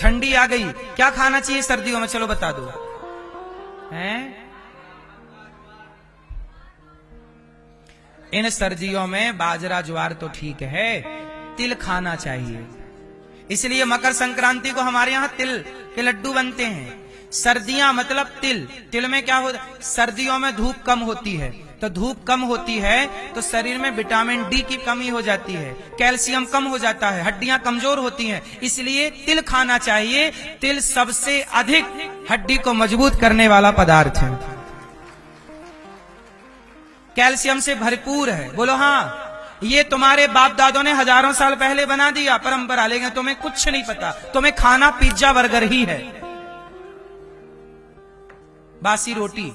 ठंडी आ गई, क्या खाना चाहिए सर्दियों में, चलो बता दो। हैं? इन सर्दियों में बाजरा ज्वार तो ठीक है, तिल खाना चाहिए। इसलिए मकर संक्रांति को हमारे यहाँ तिल के लड्डू बनते हैं। सर्दियां मतलब तिल। तिल में क्या होता है, सर्दियों में धूप कम होती है, तो धूप कम होती है तो शरीर में विटामिन डी की कमी हो जाती है, कैल्शियम कम हो जाता है, हड्डियां कमजोर होती हैं, इसलिए तिल खाना चाहिए। तिल सबसे अधिक हड्डी को मजबूत करने वाला पदार्थ है, कैल्शियम से भरपूर है। बोलो हाँ। ये तुम्हारे बाप दादों ने हजारों साल पहले बना दिया परंपरा, लेकिन तुम्हें कुछ नहीं पता। तुम्हें खाना पिज्जा बर्गर ही है, बासी रोटी।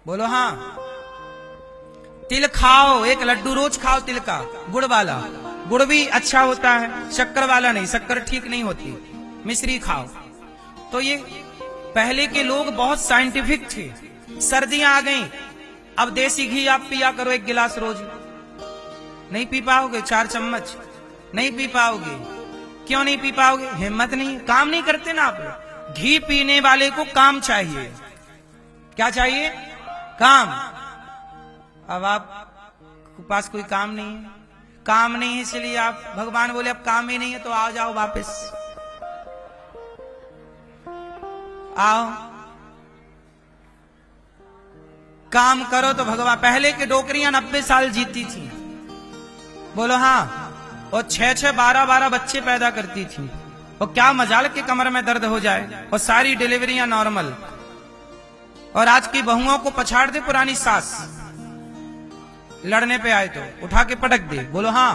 बोलो हाँ। तिल खाओ, एक लड्डू रोज खाओ तिल का, गुड़ वाला। गुड़ भी अच्छा होता है, शक्कर वाला नहीं, शक्कर ठीक नहीं होती। मिश्री खाओ। तो ये पहले के लोग बहुत साइंटिफिक थे। सर्दियां आ गई, अब देसी घी आप पिया करो 1 गिलास रोज। नहीं पी पाओगे, 4 चम्मच नहीं पी पाओगे। क्यों नहीं पी पाओगे? हिम्मत नहीं, काम नहीं करते ना आप लोग। घी पीने वाले को काम चाहिए। क्या चाहिए? काम। अब आप के पास कोई काम नहीं है, काम नहीं है, इसलिए आप, भगवान बोले अब काम ही नहीं है तो आ जाओ वापस, आओ काम करो। तो भगवान, पहले के डोकरियां 90 साल जीती थी। बोलो हाँ। और 6-6, 12-12 बच्चे पैदा करती थी। और क्या मजाल के कमर में दर्द हो जाए, और सारी डिलीवरियां नॉर्मल। और आज की बहुओं को पछाड़ दे पुरानी सास, लड़ने पे आए तो उठा के पटक दे। बोलो हाँ।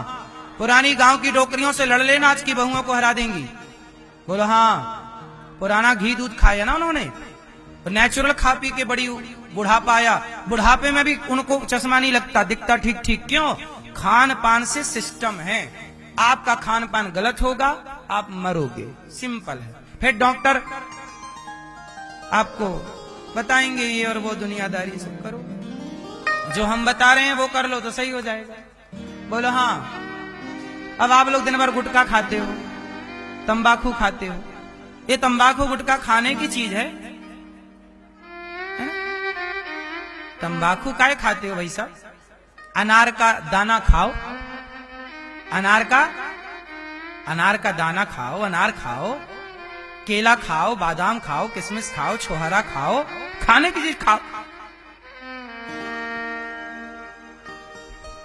पुरानी गांव की डोकरियों से लड़ लेना, आज की बहुओं को हरा देंगी। बोलो हाँ। पुराना घी दूध खाया ना उन्होंने, नेचुरल खा पी के बड़ी बुढ़ापा आया। बुढ़ापे में भी उनको चश्मा नहीं लगता, दिखता ठीक ठीक। क्यों? खान पान से सिस्टम है। आपका खान पान गलत होगा, आप मरोगे, सिंपल है। फिर डॉक्टर आपको बताएंगे ये और वो दुनियादारी सब करो, जो हम बता रहे हैं वो कर लो तो सही हो जाएगा। बोलो हाँ। अब आप लोग दिन भर गुटखा खाते हो, तंबाकू खाते हो। ये तंबाकू गुटखा खाने की चीज है? तंबाकू काहे खाते हो भाई साहब? अनार का दाना खाओ, अनार का दाना खाओ, अनार खाओ, केला खाओ, बादाम खाओ, किशमिश खाओ, छोहरा खाओ, खाने की चीज खाओ।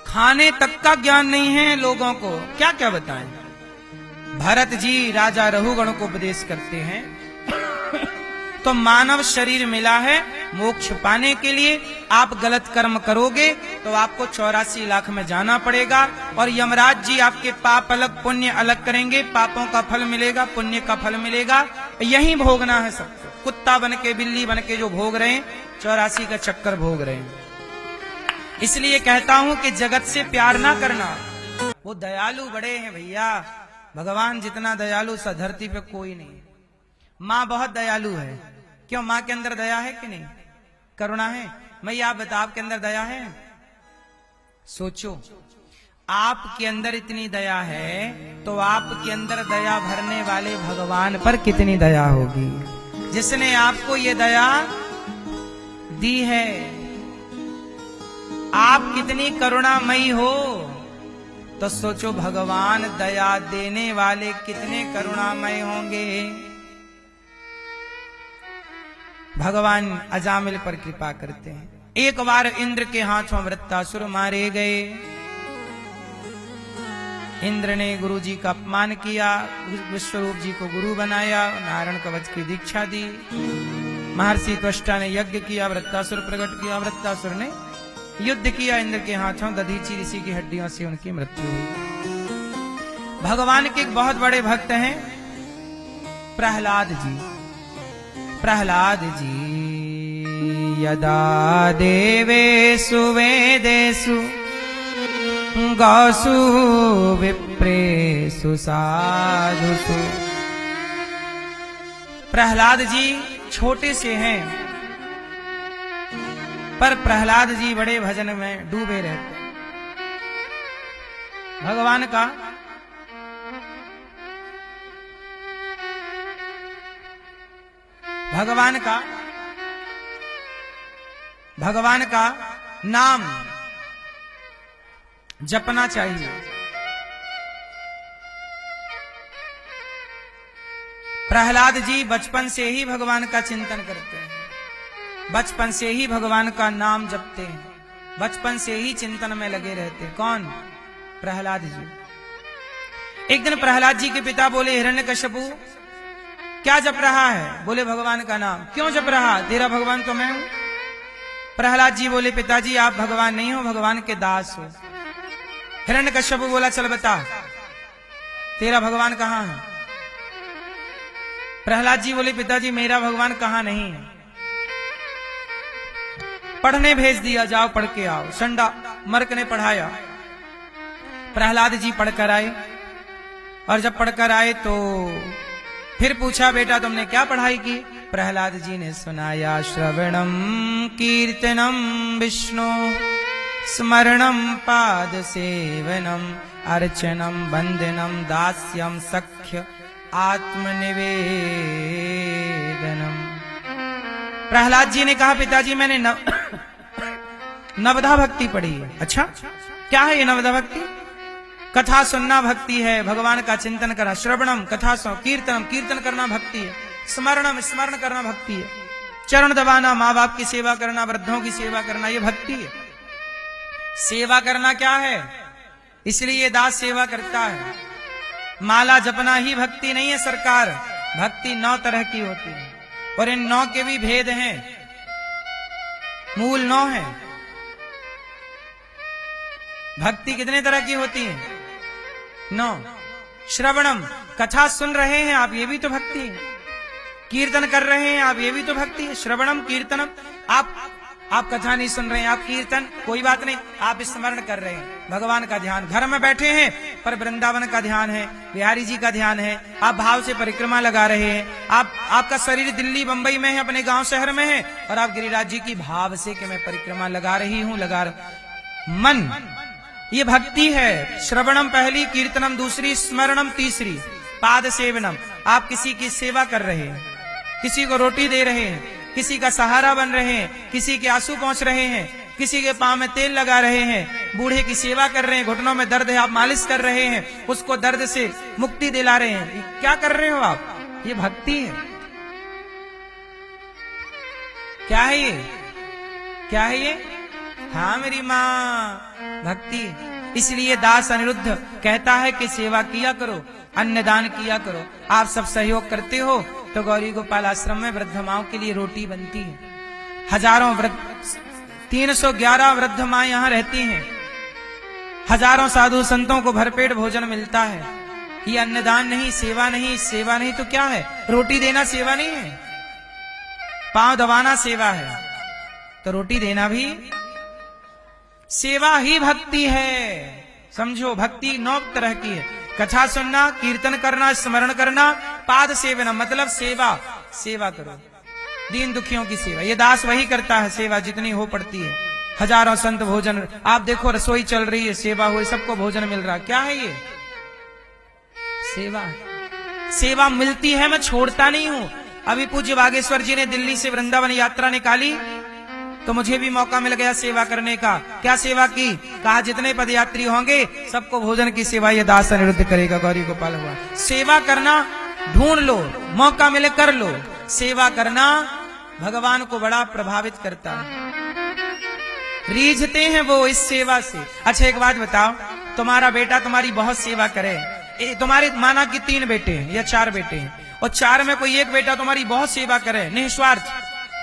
खाने तक का ज्ञान नहीं है लोगों को, क्या क्या बताएं। भरत जी राजा रहुगण को उपदेश करते हैं तो मानव शरीर मिला है मोक्ष पाने के लिए। आप गलत कर्म करोगे तो आपको 84 लाख में जाना पड़ेगा, और यमराज जी आपके पाप अलग पुण्य अलग करेंगे। पापों का फल मिलेगा, पुण्य का फल मिलेगा, यही भोगना है सबको। कुत्ता बन के, बिल्ली बन के जो भोग रहे हैं, 84 का चक्कर भोग रहे हैं। इसलिए कहता हूं कि जगत से प्यार ना करना। वो दयालु बड़े हैं भैया, भगवान जितना दयालु सा धरती पे कोई नहीं। माँ बहुत दयालु है। क्यों? माँ के अंदर दया है कि नहीं, करुणा है? मैया आप बता, आपके अंदर दया है? सोचो, आपके अंदर इतनी दया है तो आपके अंदर दया भरने वाले भगवान पर कितनी दया होगी, जिसने आपको ये दया दी है। आप कितनी करुणामयी हो, तो सोचो भगवान दया देने वाले कितने करुणामय होंगे। भगवान अजामिल पर कृपा करते हैं। एक बार इंद्र के हाथों वृत्तासुर मारे गए। इंद्र ने गुरु जी का अपमान किया, विश्वरूप जी को गुरु बनाया, नारायण कवच की दीक्षा दी। महर्षि त्वष्टा ने यज्ञ किया, वृत्तासुर प्रकट किया। वृत्तासुर ने युद्ध किया इंद्र के हाथों, दधीची ऋषि की हड्डियों से उनकी मृत्यु हुई। भगवान के एक बहुत बड़े भक्त हैं प्रहलाद जी। प्रहलाद जी यदा देवेषु वेदेषु गौसु विप्रेषु साधुषु। प्रहलाद जी छोटे से हैं, पर प्रहलाद जी बड़े भजन में डूबे रहते। भगवान का भगवान का नाम जपना चाहिए। प्रहलाद जी बचपन से ही भगवान का चिंतन करते हैं, बचपन से ही भगवान का नाम जपते हैं, बचपन से ही चिंतन में लगे रहते हैं। कौन? प्रहलाद जी। एक दिन प्रहलाद जी के पिता बोले, हिरण्यकश्यपु क्या जप रहा है? बोले, भगवान का नाम। क्यों जप रहा? तेरा भगवान तो मैं हूं। प्रहलाद जी बोले, पिताजी आप भगवान नहीं हो, भगवान के दास हो। हिरण्यकश्यपु बोला, चल बता तेरा भगवान कहां है? प्रहलाद जी बोले, पिताजी मेरा भगवान कहां नहीं है। पढ़ने भेज दिया, जाओ पढ़ के आओ। संडा मर्क ने पढ़ाया, प्रहलाद जी पढ़कर आए, और जब पढ़कर आए तो फिर पूछा, बेटा तुमने क्या पढ़ाई की? प्रहलाद जी ने सुनाया, श्रवणम कीर्तनम विष्णु स्मरणम पाद सेवनम अर्चनम वंदनम दास्यम सख्य आत्मनिवेदनम। प्रहलाद जी ने कहा, पिताजी मैंने नवधा भक्ति पढ़ी है। अच्छा क्या है ये नवधा भक्ति? कथा सुनना भक्ति है, भगवान का चिंतन करना। श्रवणम कथा सुनो, कीर्तनम कीर्तन करना भक्ति है, स्मरणम स्मरण करना भक्ति है, चरण दबाना, माँ बाप की सेवा करना, वृद्धों की सेवा करना, ये भक्ति है। सेवा करना क्या है? इसलिए ये दास सेवा करता है। माला जपना ही भक्ति नहीं है सरकार। भक्ति 9 तरह की होती है, और इन 9 के भी भेद हैं, मूल 9 है। भक्ति कितने तरह की होती है? 9। श्रवणम कथा सुन रहे हैं आप, ये भी तो भक्ति है। कीर्तन कर रहे हैं आप, ये भी तो भक्ति है। श्रवणम कीर्तनम, आप कथा नहीं सुन रहे हैं, आप कीर्तन, कोई बात नहीं, आप स्मरण कर रहे हैं, भगवान का ध्यान। घर में बैठे हैं पर वृंदावन का ध्यान है, बिहारी जी का ध्यान है, आप भाव से परिक्रमा लगा रहे हैं। आपका शरीर दिल्ली बंबई में है, अपने गांव शहर में है, और आप गिरिराज जी की भाव से कि मैं परिक्रमा लगा रही हूं, मन, ये भक्ति है। श्रवणम पहली, कीर्तनम दूसरी, स्मरणम तीसरी, पाद सेवनम, आप किसी की सेवा कर रहे हैं, किसी को रोटी दे रहे हैं, किसी का सहारा बन रहे हैं, किसी के आंसू पहुंच रहे हैं, किसी के पांव में तेल लगा रहे हैं, बूढ़े की सेवा कर रहे हैं, घुटनों में दर्द है आप मालिश कर रहे हैं, उसको दर्द से मुक्ति दिला रहे हैं। क्या कर रहे हो आप? ये भक्ति है। क्या है ये? क्या है ये? हाँ मेरी माँ, भक्ति। इसलिए दास अनिरुद्ध कहता है कि सेवा किया करो, अन्नदान किया करो। आप सब सहयोग करते हो तो गौरी गोपाल आश्रम में वृद्ध माओं के लिए रोटी बनती है। हजारों 311 वृद्ध माँ यहाँ रहती हैं, हजारों साधु संतों को भरपेट भोजन मिलता है। ये अन्नदान नहीं, सेवा नहीं। सेवा नहीं तो क्या है? रोटी देना सेवा नहीं है, पांव दबाना सेवा है, तो रोटी देना भी सेवा ही भक्ति है। समझो, भक्ति 9 तरह की है। कथा सुनना, कीर्तन करना, स्मरण करना, पाद सेवना, मतलब सेवा करो, दीन दुखियों की सेवा। ये दास वही करता है, सेवा जितनी हो पड़ती है। हजारों संत भोजन, आप देखो रसोई चल रही है, सेवा हुई, सबको भोजन मिल रहा। क्या है ये? सेवा मिलती है, मैं छोड़ता नहीं हूं। अभी पूज्य बागेश्वर जी ने दिल्ली से वृंदावन यात्रा निकाली तो मुझे भी मौका मिल गया सेवा करने का। क्या सेवा की? कहा जितने पदयात्री होंगे सबको भोजन की सेवा ये दास अनिरुद्ध करेगा। गौरी गोपाल हुआ। सेवा करना ढूंढ लो, मौका मिले कर लो। सेवा करना भगवान को बड़ा प्रभावित करता है, रीझते हैं वो इस सेवा से। अच्छा एक बात बताओ, तुम्हारा बेटा तुम्हारी बहुत सेवा करे, तुम्हारे माना कि 3 बेटे हैं या 4 बेटे हैं, और 4 में कोई एक बेटा तुम्हारी बहुत सेवा करे, निस्वार्थ,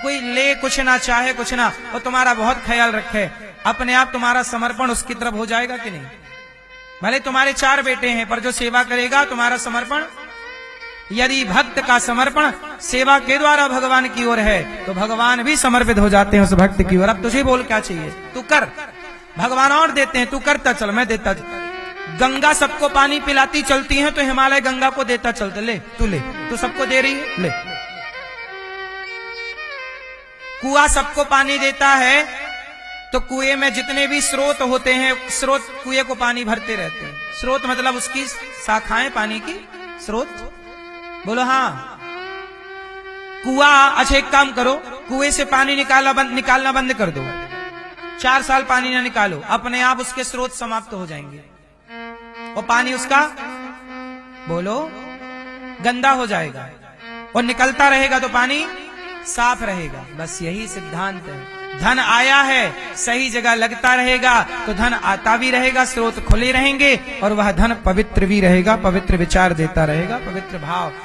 कोई ले कुछ ना चाहे कुछ ना, और तुम्हारा बहुत ख्याल रखे, अपने आप तुम्हारा समर्पण उसकी तरफ हो जाएगा कि नहीं? भले तुम्हारे 4 बेटे हैं पर जो सेवा करेगा तुम्हारा समर्पण, यदि भक्त का समर्पण सेवा के द्वारा भगवान की ओर है तो भगवान भी समर्पित हो जाते हैं उस भक्त की ओर। अब तुझे बोल क्या चाहिए, तू कर, भगवान और देते हैं, तू करता चल, मैं देता चल। गंगा सबको पानी पिलाती चलती है तो हिमालय गंगा को देता चलते, ले तू सबको दे रही है, ले। कुआं सबको पानी देता है तो कुएं में जितने भी स्रोत होते हैं, स्रोत कुएं को पानी भरते रहते हैं। स्रोत मतलब उसकी शाखाएं पानी की, स्रोत बोलो हाँ। कुआं, अच्छा एक काम करो, कुएं से पानी निकालना बंद कर दो, 4 साल पानी ना निकालो, अपने आप उसके स्रोत समाप्त हो जाएंगे और पानी उसका बोलो गंदा हो जाएगा, और निकलता रहेगा तो पानी साफ रहेगा। बस यही सिद्धांत है। धन आया है, सही जगह लगता रहेगा तो धन आता भी रहेगा, स्रोत खुले रहेंगे और वह धन पवित्र भी रहेगा, पवित्र विचार देता रहेगा, पवित्र भाव